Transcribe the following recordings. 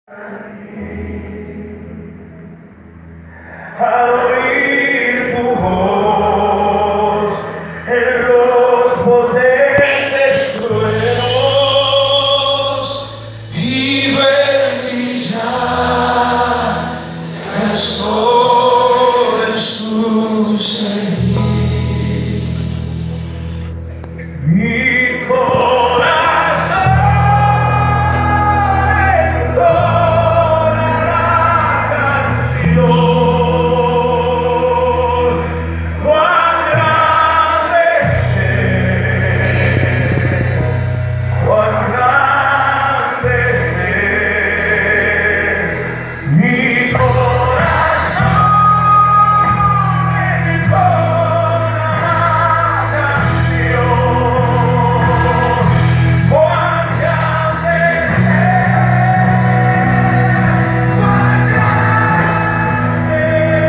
Al oír tu voz en los potentes truenos y ver brillar el sol en su cenit. Mi corazón entonará canción. Cuán grande es Él, cuán grande es Él. Mi corazón entonará canción. Cuán grande es Él, cuán grande es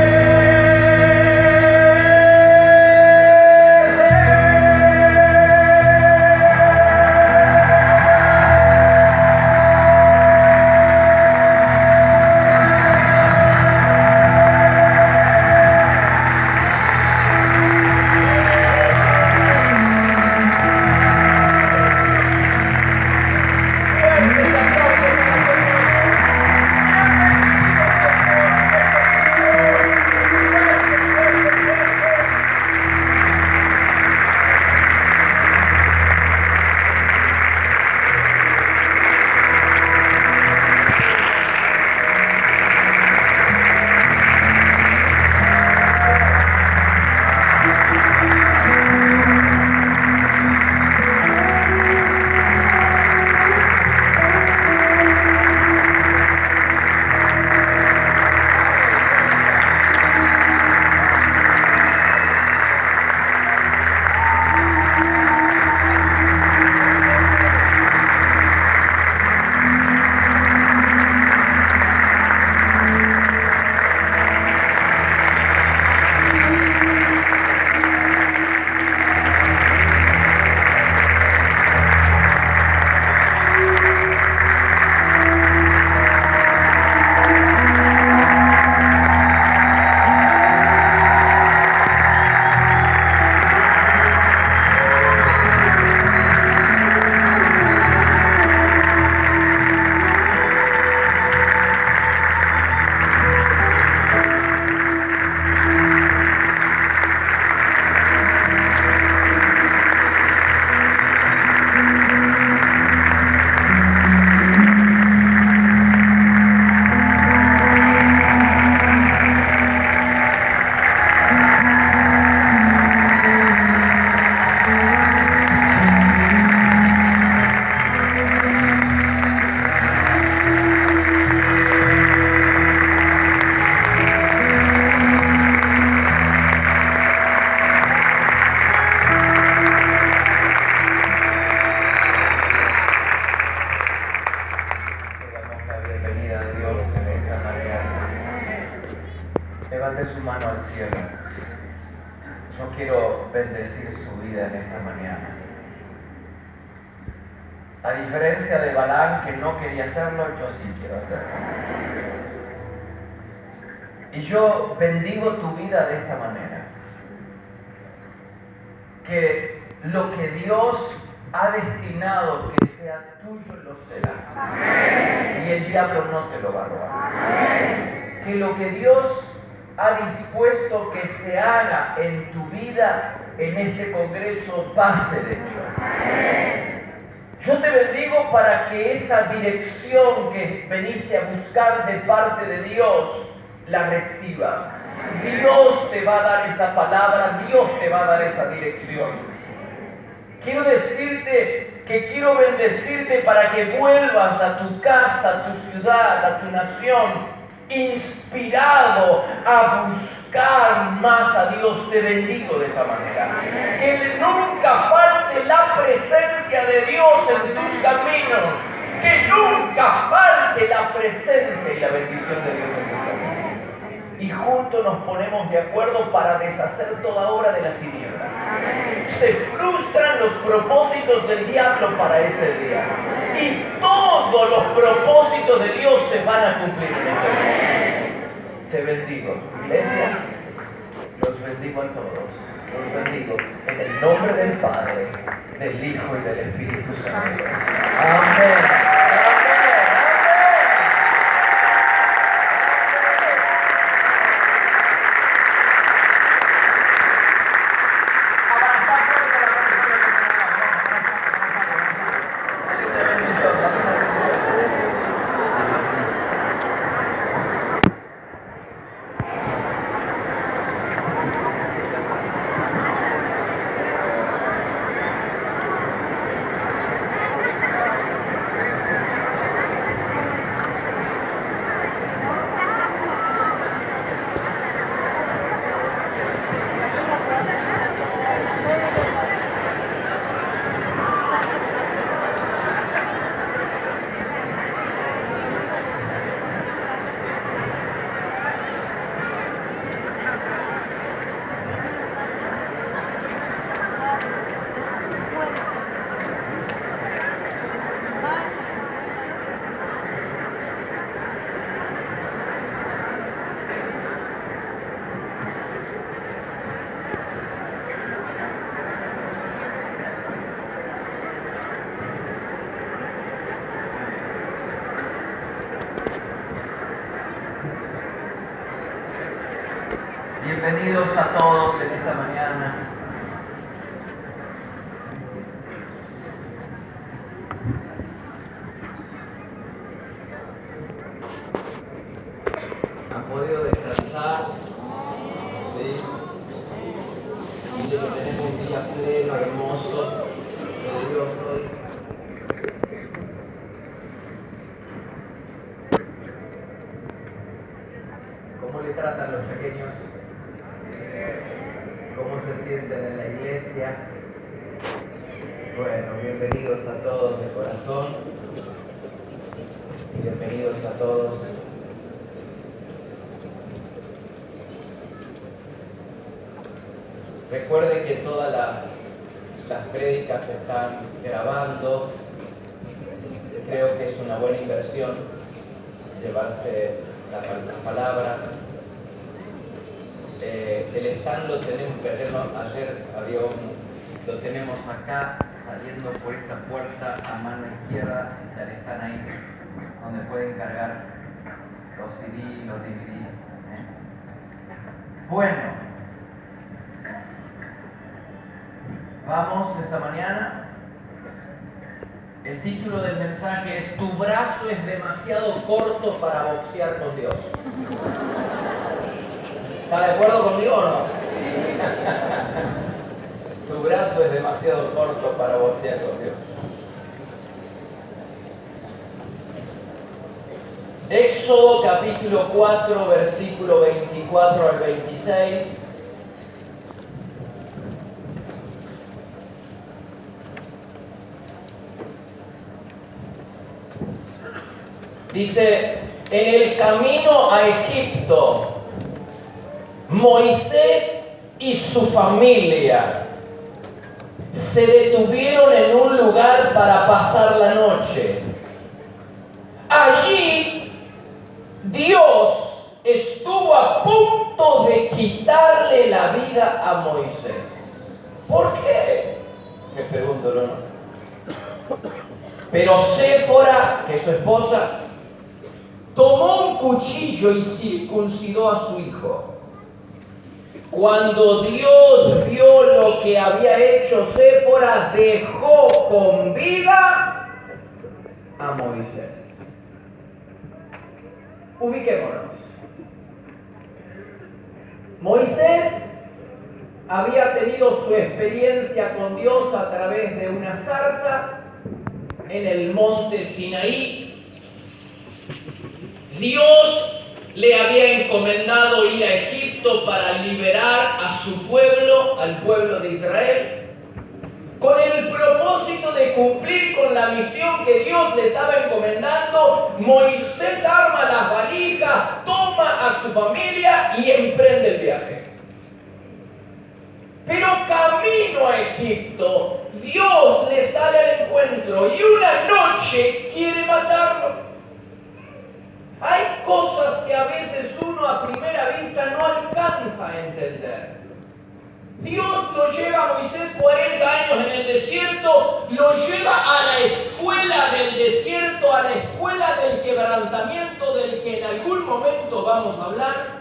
Levante su mano al cielo. Yo quiero bendecir su vida en esta mañana. A diferencia de Balaam, que no quería hacerlo, yo sí quiero hacerlo. Y yo bendigo tu vida de esta manera. Que lo que Dios ha destinado que sea tuyo lo será. Y el diablo no te lo va a robar. Que lo que Dios ha dispuesto que se haga en tu vida, en este congreso, va a ser hecho. Yo te bendigo para que esa dirección que veniste a buscar de parte de Dios, la recibas. Dios te va a dar esa palabra, Dios te va a dar esa dirección. Quiero decirte que quiero bendecirte para que vuelvas a tu casa, a tu ciudad, a tu nación, inspirado a buscar más a Dios. Te bendigo de esta manera. Que nunca falte la presencia de Dios en tus caminos. Que nunca falte la presencia y la bendición de Dios en tus caminos. Y juntos nos ponemos de acuerdo para deshacer toda obra de las tinieblas. Se frustran los propósitos del diablo para este día. Y todos los propósitos de Dios se van a cumplir en este día. Te bendigo, iglesia. Los bendigo a todos. Los bendigo en el nombre del Padre, del Hijo y del Espíritu Santo. Amén. Bienvenidos a todos en esta mañana. ¿Han podido descansar? ¿Sí? Y que tenemos un día pleno, hermoso de Dios hoy. ¿Cómo le tratan los pequeños? ¿Cómo se sienten en la iglesia? Bueno, bienvenidos a todos de corazón. Bienvenidos a todos. Recuerden que todas las prédicas se están grabando. Creo que es una buena inversión llevarse las palabras. El stand lo tenemos, ayer lo tenemos acá, saliendo por esta puerta a mano izquierda, ya están ahí, donde pueden cargar los CD, los DVD. Bueno, vamos esta mañana. El título del mensaje es: tu brazo es demasiado corto para boxear con Dios. ¿Está de acuerdo conmigo o no? Tu brazo es demasiado corto para boxear con Dios. Éxodo capítulo 4, versículo 24 al 26. Dice: en el camino a Egipto, Moisés y su familia se detuvieron en un lugar para pasar la noche. Allí Dios estuvo a punto de quitarle la vida a Moisés. ¿Por qué? Me pregunto, ¿no? Pero Séfora, que es su esposa, tomó un cuchillo y circuncidó a su hijo. Cuando Dios vio lo que había hecho Séfora, dejó con vida a Moisés. Ubiquémonos. Moisés había tenido su experiencia con Dios a través de una zarza en el monte Sinaí. Dios le había encomendado ir a Egipto para liberar a su pueblo, al pueblo de Israel, con el propósito de cumplir con la misión que Dios le estaba encomendando. Moisés arma las valijas, toma a su familia y emprende el viaje. Pero camino a Egipto, Dios le sale al encuentro y una noche quiere matarlo. Hay cosas que a veces uno a primera vista no alcanza a entender. Dios lo lleva a Moisés 40 años en el desierto, lo lleva a la escuela del desierto, a la escuela del quebrantamiento, del que en algún momento vamos a hablar.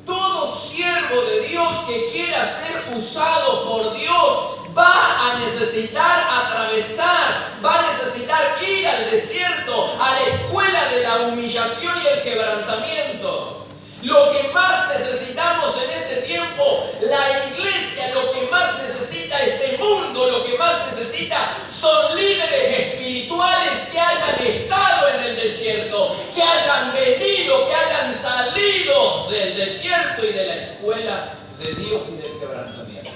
Todo siervo de Dios que quiera ser usado por Dios va a necesitar atravesar, va a necesitar ir al desierto, a la escuela de la humillación y el quebrantamiento. Lo que más necesitamos en este tiempo, la iglesia, lo que más necesita este mundo, lo que más necesita son líderes espirituales que hayan estado en el desierto, que hayan venido, que hayan salido del desierto y de la escuela de Dios y del quebrantamiento.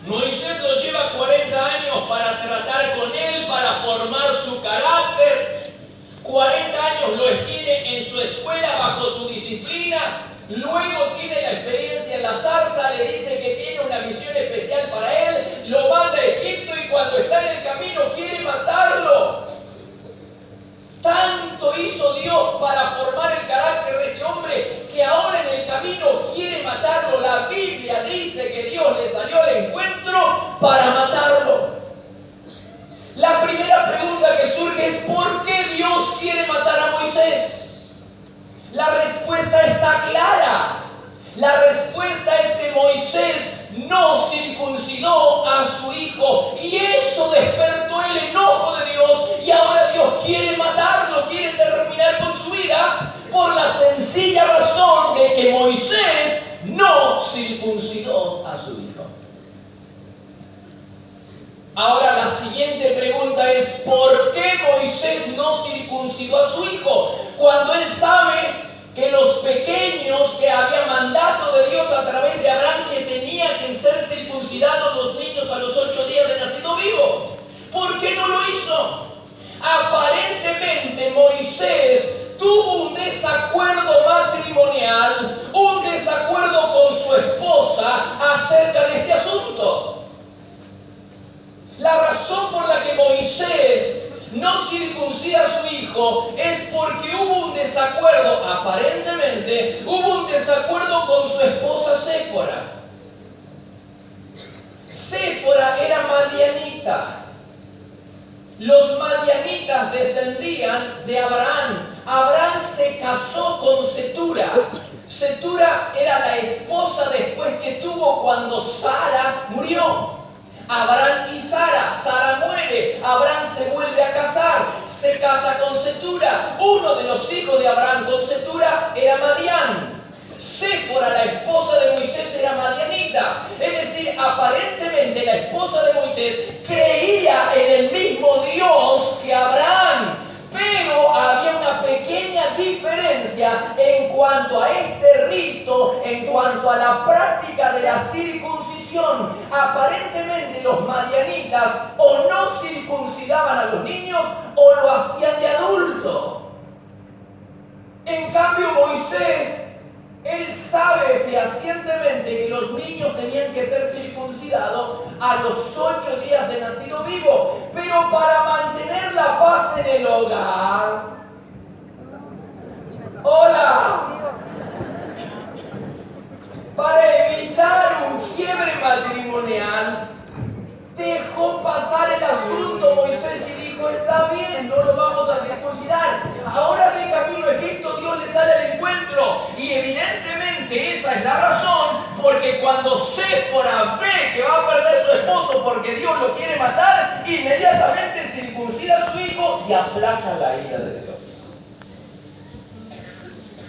Moisés lo lleva 40 años para tratar con él, para formar su carácter. 40 años lo tiene en su escuela bajo su disciplina. Luego tiene la experiencia en la zarza, le dice que tiene una misión especial para él, lo manda a Egipto y cuando está en el camino quiere matarlo. Tanto hizo Dios para formar el carácter de este hombre que ahora en el camino quiere matarlo. La Biblia dice que Dios le salió al encuentro para matarlo. La primera pregunta que surge es ¿por qué Dios quiere matar a Moisés? La respuesta está clara. La respuesta es que Moisés no circuncidó a su hijo y eso despertó el enojo de Dios y ahora Dios quiere matarlo, quiere terminar con su vida por la sencilla razón de que Moisés no circuncidó a su hijo. Ahora la siguiente pregunta es ¿por qué Moisés no circuncidó a su hijo? Cuando él sabe que los pequeños, que había mandato de Dios a través de Abraham que tenían que ser circuncidados los niños a los 8 días de nacido vivo. ¿Por qué no lo hizo? Aparentemente Moisés tuvo un desacuerdo matrimonial, un desacuerdo con su esposa acerca de este asunto. La razón por la que Moisés no circuncida a su hijo es porque hubo un desacuerdo, aparentemente, hubo un desacuerdo con su esposa Séfora. Séfora era madianita. Los madianitas descendían de Abraham. Abraham se casó con Cetura. Cetura era la esposa después que tuvo cuando Sara murió. Abraham y Sara. Sara muere, Abraham se vuelve a casar, se casa con Cetura. Uno de los hijos de Abraham con Cetura era Madián. Séfora, la esposa de Moisés, era madianita. Es decir, aparentemente la esposa de Moisés creía en el mismo Dios que Abraham. Pero había una pequeña diferencia en cuanto a este rito, en cuanto a la práctica de la circuncisión. Aparentemente los madianitas o no circuncidaban a los niños o lo hacían de adulto. En cambio Moisés, él sabe fehacientemente que los niños tenían que ser circuncidados a los 8 días de nacido vivo, pero para mantener la paz en el hogar. ¡Hola! Para evitar un quiebre matrimonial, dejó pasar el asunto Moisés y dijo, está bien, no lo vamos a circuncidar. Ahora de camino a Egipto Dios le sale al encuentro y evidentemente esa es la razón, porque cuando Séfora ve que va a perder su esposo porque Dios lo quiere matar, inmediatamente circuncida a su hijo y aplaca la ira de Dios.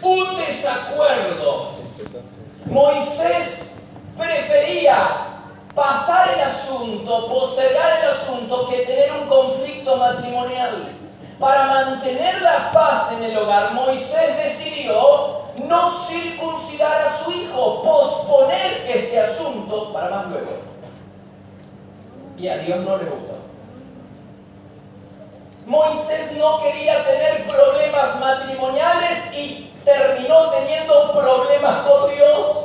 Un desacuerdo. Moisés prefería pasar el asunto, postergar el asunto, que tener un conflicto matrimonial. Para mantener la paz en el hogar, Moisés decidió no circuncidar a su hijo, posponer este asunto para más luego. Y a Dios no le gustó. Moisés no quería tener problemas matrimoniales y terminó teniendo problemas con Dios.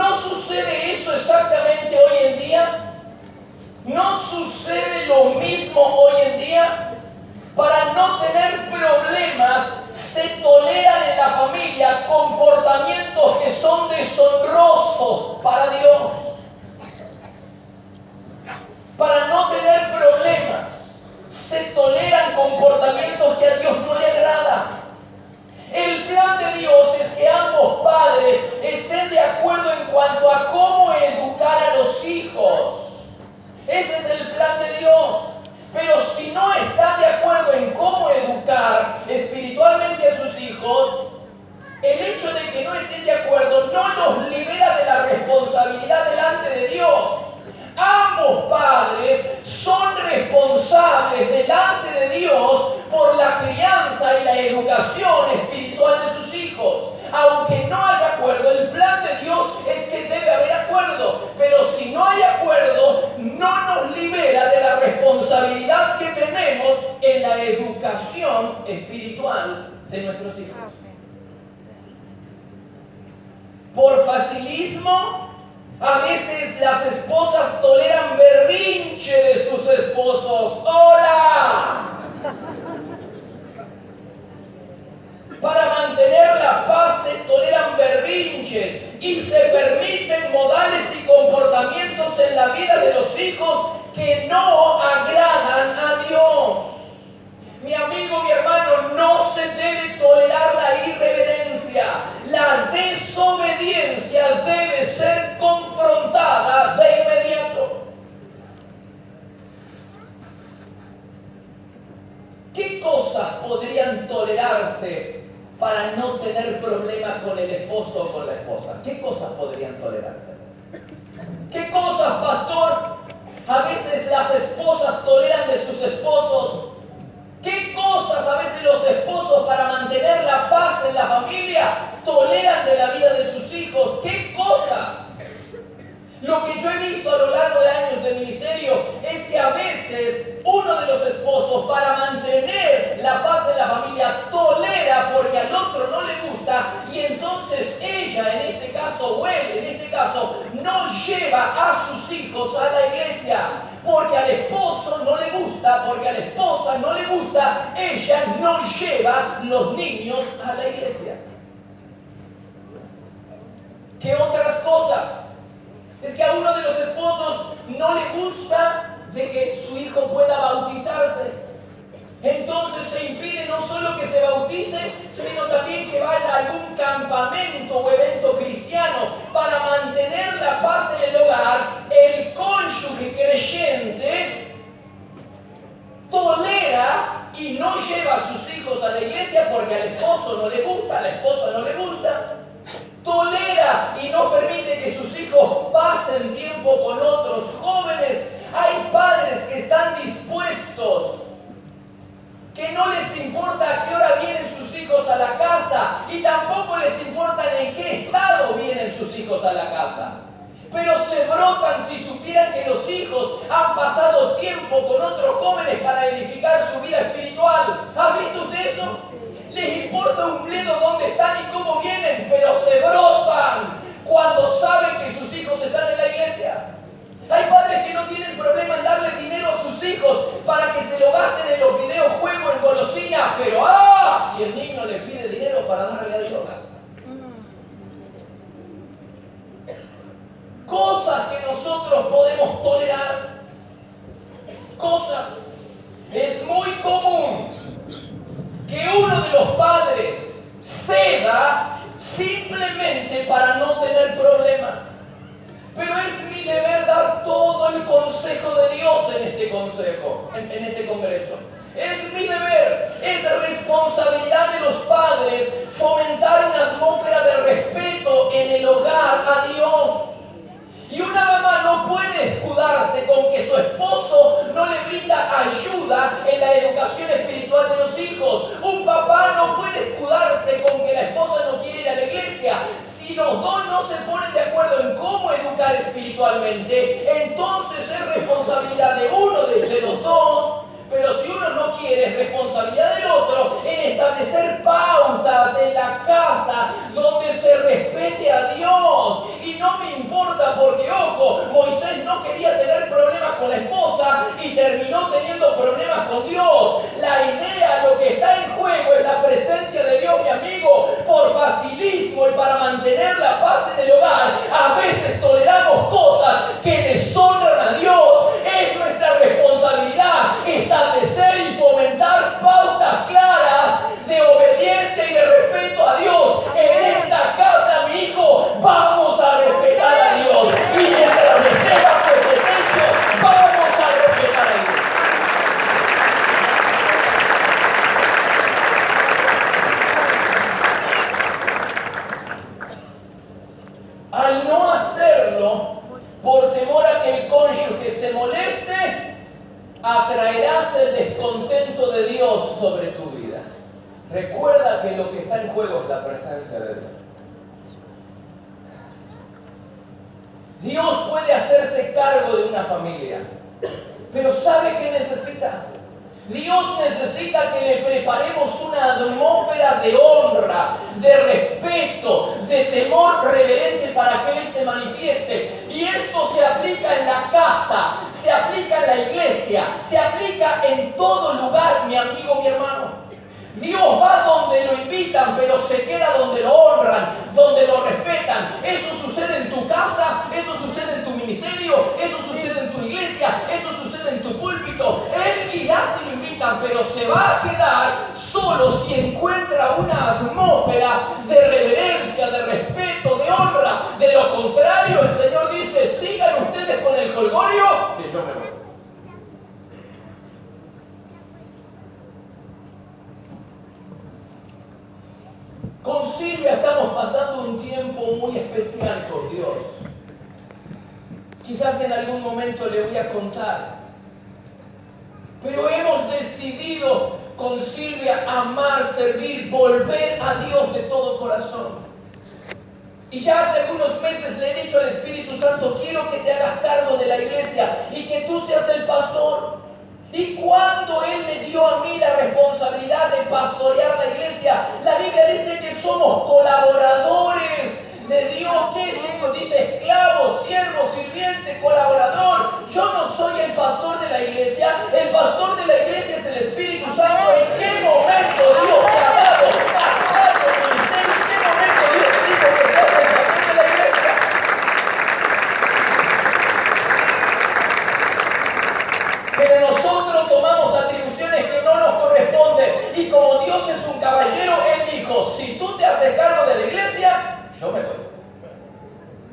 ¿No sucede eso exactamente hoy en día? ¿No sucede lo mismo hoy en día? Para no tener problemas, se toleran en la familia comportamientos que son deshonrosos para Dios. Para no tener problemas, se toleran comportamientos que a Dios no le agrada. El plan de Dios es que ambos padres estén de acuerdo en cuanto a cómo educar a los hijos. Ese es el plan de Dios. Pero si no están de acuerdo en cómo educar espiritualmente a sus hijos, el hecho de que no estén de acuerdo no los libera de la responsabilidad delante de Dios. Ambos padres son responsables delante de Dios por la crianza y la educación espiritual de sus hijos. Aunque no haya acuerdo, el plan de Dios es que debe haber acuerdo. Pero si no hay acuerdo, no nos libera de la responsabilidad que tenemos en la educación espiritual de nuestros hijos. Por facilismo, a veces las esposas toleran berrinche de sus esposos. ¡Hola! Para mantener la paz se toleran berrinches y se permiten modales y comportamientos en la vida de los hijos que no agradan a Dios. Mi amigo, mi hermano, no se debe tolerar la irreverencia. La desobediencia debe ser confrontada de inmediato. ¿Qué cosas podrían tolerarse para no tener problemas con el esposo o con la esposa? ¿Qué cosas podrían tolerarse? ¿Qué cosas, pastor? A veces las esposas toleran de sus esposos. ¿Qué cosas a veces los esposos para mantener la paz en la familia toleran de la vida de sus hijos? ¿Qué cosas? Lo que yo he visto a lo largo de años de ministerio es que a veces uno de los esposos para mantener la paz en la familia tolera porque al otro no le gusta y entonces ella en este caso o él en este caso no lleva a sus hijos a la iglesia. Porque al esposo no le gusta, porque a la esposa no le gusta, ella no lleva los niños a la iglesia. ¿Qué otras cosas? Es que a uno de los esposos no le gusta de que su hijo pueda bautizarse. Entonces se impide no solo que se bautice, sino también que vaya a algún campamento o evento cristiano para mantener la paz en el hogar. El cónyuge creyente tolera y no lleva a sus hijos a la iglesia porque al esposo no le gusta, a la esposa no le gusta. Tolera y no permite que sus hijos pasen tiempo con otros jóvenes. Hay padres que están dispuestos, que no les importa a qué hora vienen sus hijos a la casa y tampoco les importa en qué estado vienen sus hijos a la casa. Pero se brotan si supieran que los hijos han pasado tiempo con otros jóvenes para edificar su vida espiritual. ¿Ha visto usted eso? Les importa un bledo dónde están y cómo vienen, pero se brotan cuando saben que sus hijos están en la iglesia. Hay padres que no tienen problema en darle dinero a sus hijos para que se lo gasten en los videojuegos, en golosinas, pero si el niño le pide dinero para darle a Dios. Cosas que nosotros podemos tolerar. Cosas. Es muy común que uno de los padres ceda simplemente para no tener problemas. Pero es mi deber dar todo el consejo de Dios en este consejo, en este congreso. Es mi deber, es responsabilidad de los padres fomentar una atmósfera de respeto en el hogar a Dios. Y una mamá no puede escudarse con que su esposo no le brinda ayuda en la educación espiritual de los hijos. Un papá no puede escudarse con que la esposa no quiere ir a la iglesia. Si los dos no se ponen de acuerdo en cómo educar espiritualmente, entonces es responsabilidad de uno de los dos. Pero si uno no quiere, es responsabilidad del otro en establecer pautas en la casa donde se respete a Dios. Y no me terminó teniendo problemas con Dios. La idea, lo que está en juego es la presencia de Dios, mi amigo. Por facilismo y para mantener la paz en el hogar, a veces toleramos cosas que deshonran a Dios. Es nuestra responsabilidad establecer y fomentar pautas claras de obediencia y de respeto a Dios. En esta casa, mi hijo, vamos a respetar a Dios. Y mientras esté bajo este techo, vamos a respetar a Dios. Al no hacerlo, por temor a que el cónyuge se moleste, atraerás el descontento de Dios sobre tu vida. Recuerda que lo que está en juego es la presencia de Dios. Dios puede hacerse cargo de una familia, pero ¿sabe qué necesita? Dios necesita que le preparemos una atmósfera de honra, de respeto, de temor reverente para que Él se manifieste. Y esto se aplica en la casa, se aplica en la iglesia, se aplica en todo lugar, mi amigo, mi hermano. Dios va donde lo invitan, pero se queda donde lo honran, donde lo respetan. Eso sucede en tu casa, eso sucede en tu ministerio, eso sucede en tu iglesia, eso sucede en tu púlpito. Él irá si lo invitan, pero se va a quedar solo si encuentra una atmósfera de reverencia, de respeto, de honra. De lo contrario, el Señor dice: sigan ustedes con el jolgorio, que yo me voy. Con Silvia estamos pasando un tiempo muy especial con Dios. Quizás en algún momento le voy a contar. Pero hemos decidido con Silvia amar, servir, volver a Dios de todo corazón. Y ya hace algunos meses le he dicho al Espíritu Santo: quiero que te hagas cargo de la iglesia y que tú seas el pastor. Y cuando Él me dio a mí la responsabilidad de pastorear la iglesia, la Biblia dice que somos colaboradores de Dios. ¿Qué es esto? Dice esclavo, siervo, sirviente, colaborador. Yo no soy el pastor de la iglesia. El pastor de la iglesia es el Espíritu Santo. ¿En qué momento Dios te ha dado a cargo del ministerio? ¿En qué momento Dios te dijo que seas el pastor de la iglesia? Pero nosotros tomamos atribuciones que no nos corresponden. Y como Dios es un caballero, Él dijo: si tú te haces cargo de la iglesia, yo me voy.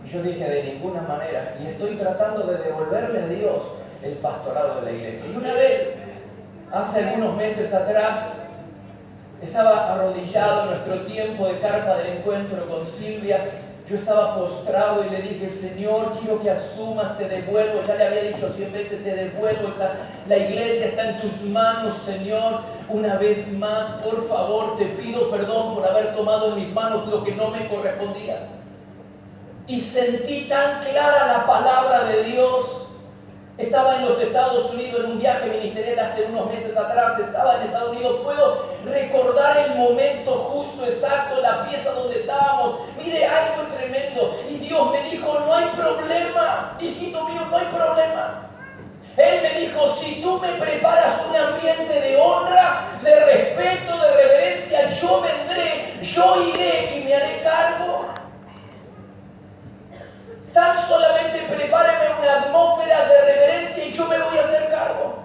Y yo dije: de ninguna manera. Y estoy tratando de devolverle a Dios el pastorado de la iglesia. Y una vez, hace algunos meses atrás, estaba arrodillado en nuestro tiempo de carpa del encuentro con Silvia. Yo estaba postrado y le dije: Señor, quiero que asumas, te devuelvo. Ya le había dicho 100 veces: te devuelvo. La iglesia está en tus manos, Señor. Una vez más, por favor, te pido perdón por haber tomado en mis manos lo que no me correspondía. Y sentí tan clara la palabra de Dios. Estaba en los Estados Unidos en un viaje ministerial hace unos meses atrás. Estaba en Estados Unidos. Puedo recordar el momento justo, exacto, la pieza donde estábamos. Mire, algo tremendo. Y Dios me dijo: no hay problema, hijito mío, no hay problema. Él me dijo: si tú me preparas un ambiente de honra, de respeto, de reverencia, yo vendré, yo iré y me haré cargo. Tan solamente prepáreme una atmósfera de reverencia y yo me voy a hacer cargo.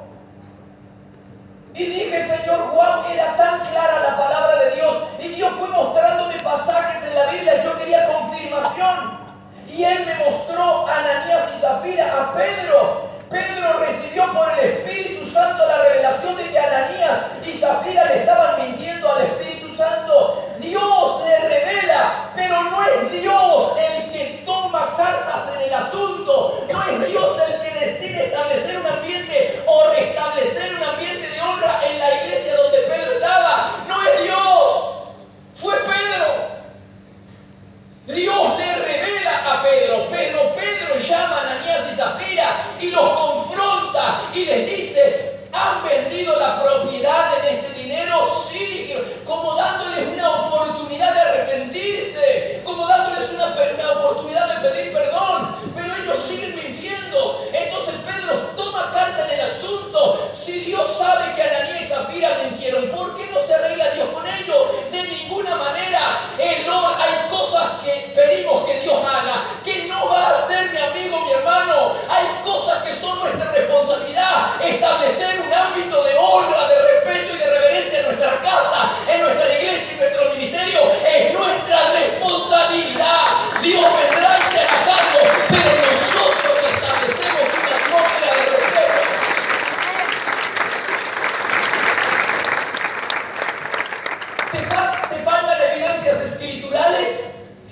Y dije: Señor, wow, era tan clara la palabra de Dios. Y Dios fue mostrándome pasajes en la Biblia. Yo quería confirmación. Y Él me mostró a Ananías y Zafira, a Pedro. Pedro recibió por el Espíritu Santo la revelación de que Ananías y Zafira le estaban mintiendo al Espíritu Santo. Dios le revela, pero no es Dios el que toma cartas en el asunto. No es Dios el que decide establecer un ambiente o restablecer un ambiente de honra en la iglesia donde Pedro estaba. No es Dios, fue Pedro. Dios le revela a Pedro. Pedro llama a Ananías y Zafira y los confronta y les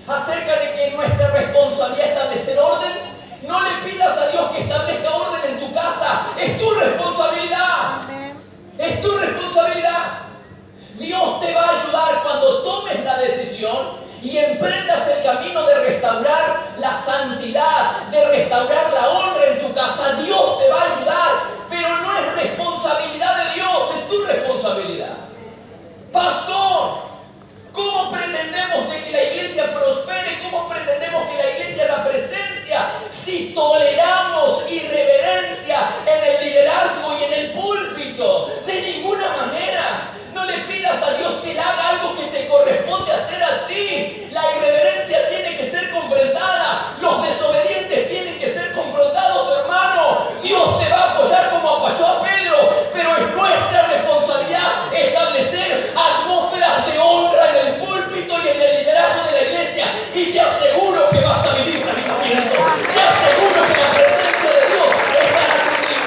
acerca de que nuestra responsabilidad es establecer orden. No le pidas a Dios que establezca orden en tu casa. Es tu responsabilidad. Es tu responsabilidad. Dios te va a ayudar cuando tomes la decisión y emprendas el camino de restaurar la santidad, de restaurar la honra en tu casa. Dios te va a ayudar, pero no es responsabilidad de Dios, es tu responsabilidad. Pastor, ¿cómo pretendemos de que la iglesia prospere? ¿Cómo pretendemos que la iglesia haga presencia si toleramos irreverencia en el liderazgo y en el púlpito? De ninguna manera. No le pidas a Dios que Él haga algo que te corresponde hacer a ti. La irreverencia tiene que ser confrontada. Los desobedientes tienen que ser confrontados, hermano. Dios te va a apoyar como apoyó a Pedro, pero es nuestra responsabilidad establecer atmósferas de honra en el púlpito y en el liderazgo de la iglesia. Y te aseguro que vas a vivir un avivamiento. Te aseguro que la presencia de Dios estará contigo.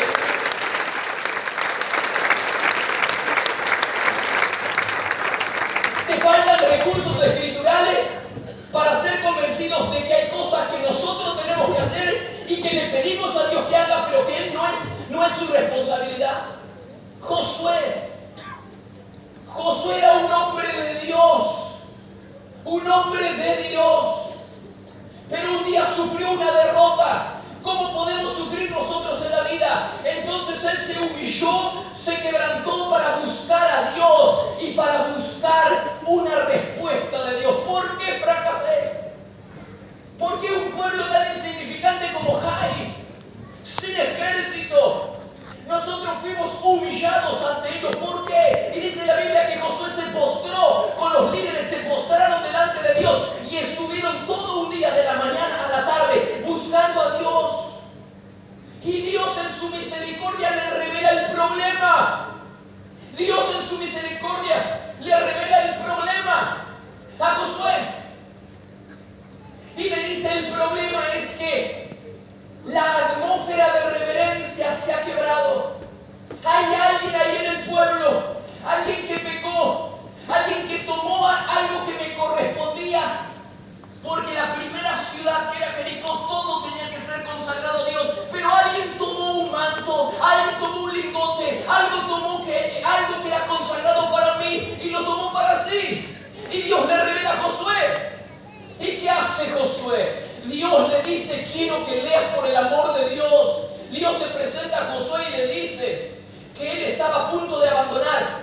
Te faltan recursos escriturales para ser convencidos de que hay cosas que nosotros tenemos que hacer y que le pedimos a Dios que haga, pero que Él no es su responsabilidad. Josué era un hombre de Dios, pero un día sufrió una derrota. ¿Cómo podemos sufrir nosotros en la vida? Entonces él se humilló, se quebrantó para buscar a Dios y para buscar una respuesta de Dios. ¿Por qué fracasé? ¿Por qué un pueblo tan insignificante como Jai, sin ejército, nosotros fuimos humillados ante ellos? ¿Por qué? Y dice la Biblia que Josué se postró con los líderes, se postraron delante de Dios y estuvieron todo un día de la mañana a la tarde buscando a Dios. Y Dios en su misericordia le revela el problema. Dios en su misericordia le revela el problema a Josué. Y le dice: el problema es que la atmósfera de reverencia se ha quebrado. Hay alguien ahí en el pueblo, alguien que pecó, alguien que tomó algo que me correspondía. Porque la primera ciudad, que era Jericó, todo tenía que ser consagrado a Dios. Pero alguien tomó un manto, alguien tomó un lingote, algo que era consagrado para mí y lo tomó para sí. Y Dios le revela a Josué. ¿Y qué hace Josué? Dios le dice: quiero que leas por el amor de Dios. Dios se presenta a Josué y le dice que él estaba a punto de abandonar.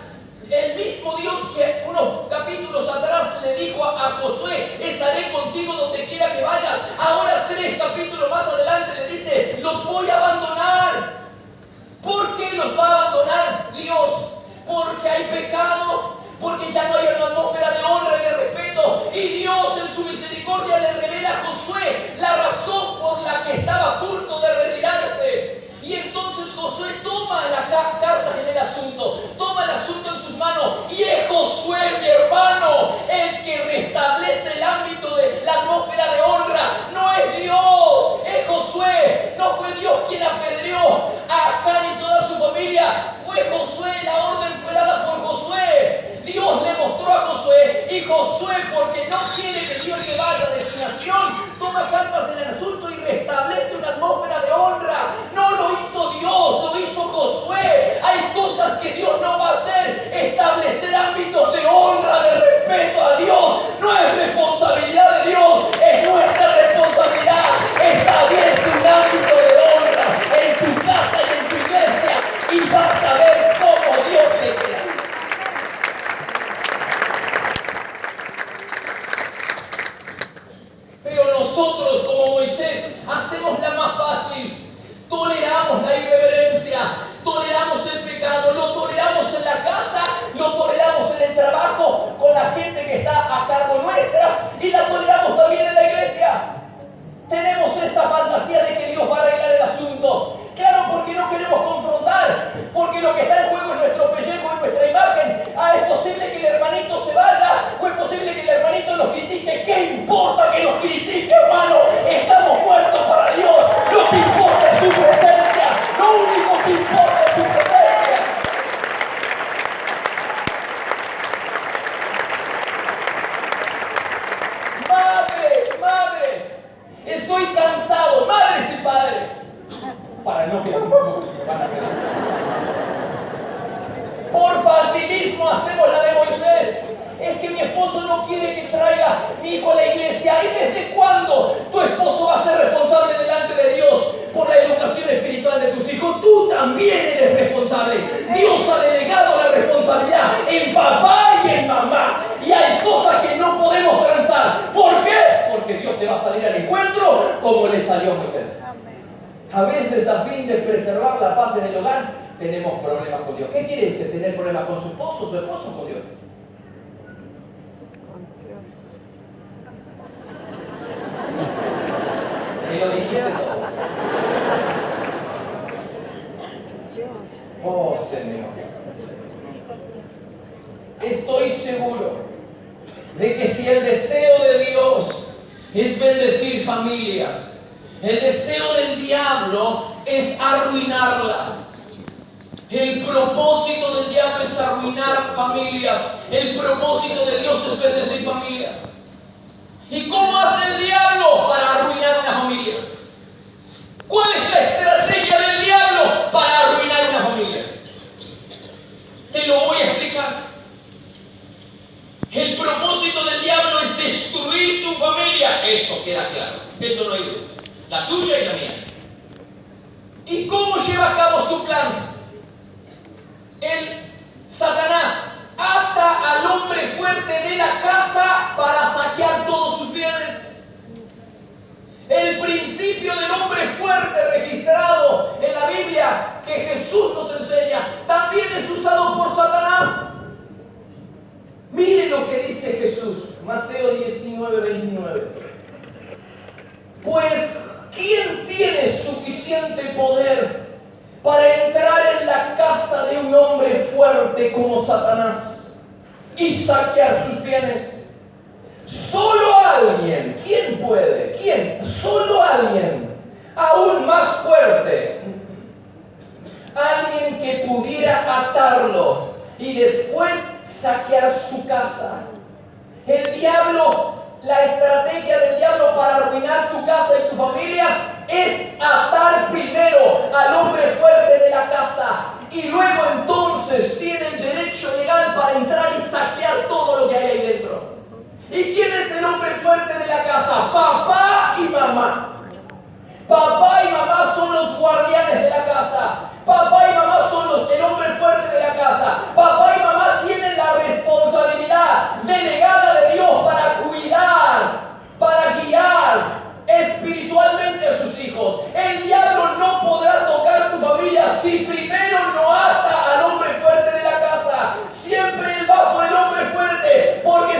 El mismo Dios que unos capítulos atrás le dijo a Josué: estaré contigo donde quiera que vayas. Ahora 3 capítulos más adelante le dice: los voy a abandonar. ¿Por qué los va a abandonar Dios? Porque hay pecado, porque ya no hay una atmósfera de honra y de respeto. Y Dios en su misericordia le revela a Josué la razón por la que estaba a punto de retirarse. Y entonces Josué toma la carta en el asunto, toma el asunto en sus manos. Y es Josué, mi hermano, el que restablece el ámbito de la atmósfera de honra. No es Dios, es Josué. No fue Dios quien apedreó a Acán y toda su familia. Fue Josué, la orden fue dada por Josué. Dios le mostró a Josué, y Josué, porque no quiere que Dios se vaya de destinación, toma cartas en el asunto y restablece una atmósfera de honra. No lo hizo Dios, lo hizo Josué. Hay cosas que Dios no va a hacer. Establecer ámbitos de honra, de respeto a Dios, no es responsabilidad de Dios, es nuestra responsabilidad. Establece un ámbito de honra en tu casa y en tu iglesia, y vas a ver cómo Dios te quiere. Pero nosotros, como quiere que traiga mi hijo a la iglesia. ¿Y desde cuándo tu esposo va a ser responsable delante de Dios por la educación espiritual de tus hijos? Tú también eres responsable. Dios ha delegado la responsabilidad en papá y en mamá. Y hay cosas que no podemos transar. ¿Por qué? Porque Dios te va a salir al encuentro como le salió a Moisés. A veces, a fin de preservar la paz en el hogar, tenemos problemas con Dios. ¿Qué quiere usted? ¿Tener problemas con su esposo o con Dios? Me lo dijiste todo. Oh, Señor. Estoy seguro de que si el deseo de Dios es bendecir familias, el deseo del diablo es arruinarla. El propósito del diablo es arruinar familias. El propósito de Dios es bendecir familias. ¿Y cómo hace el diablo para arruinar una familia? ¿Cuál es la estrategia del diablo para arruinar una familia? Te lo voy a explicar. El propósito del diablo es destruir tu familia. Eso queda claro. Eso no hay duda. La tuya y la mía. ¿Y cómo lleva a cabo su plan? El Satanás ata al hombre fuerte de la casa para saquear todos sus bienes. El principio del hombre fuerte registrado en la Biblia que Jesús nos enseña también es usado por Satanás. Mire lo que dice Jesús, Mateo 19:29. Pues, ¿quién tiene suficiente poder para entrar en la casa de un hombre fuerte como Satanás y saquear sus bienes? Solo alguien. ¿Quién puede? ¿Quién? Solo alguien aún más fuerte. Alguien que pudiera atarlo y después saquear su casa. El diablo, la estrategia del diablo para arruinar tu casa y tu familia es atar primero al hombre fuerte de la casa y luego entonces tiene el derecho legal para entrar y saquear todo lo que hay ahí dentro. ¿Y quién es el hombre fuerte de la casa? Papá y mamá. Papá y mamá son los guardianes de la casa. Papá y mamá son el hombre fuerte de la casa. Papá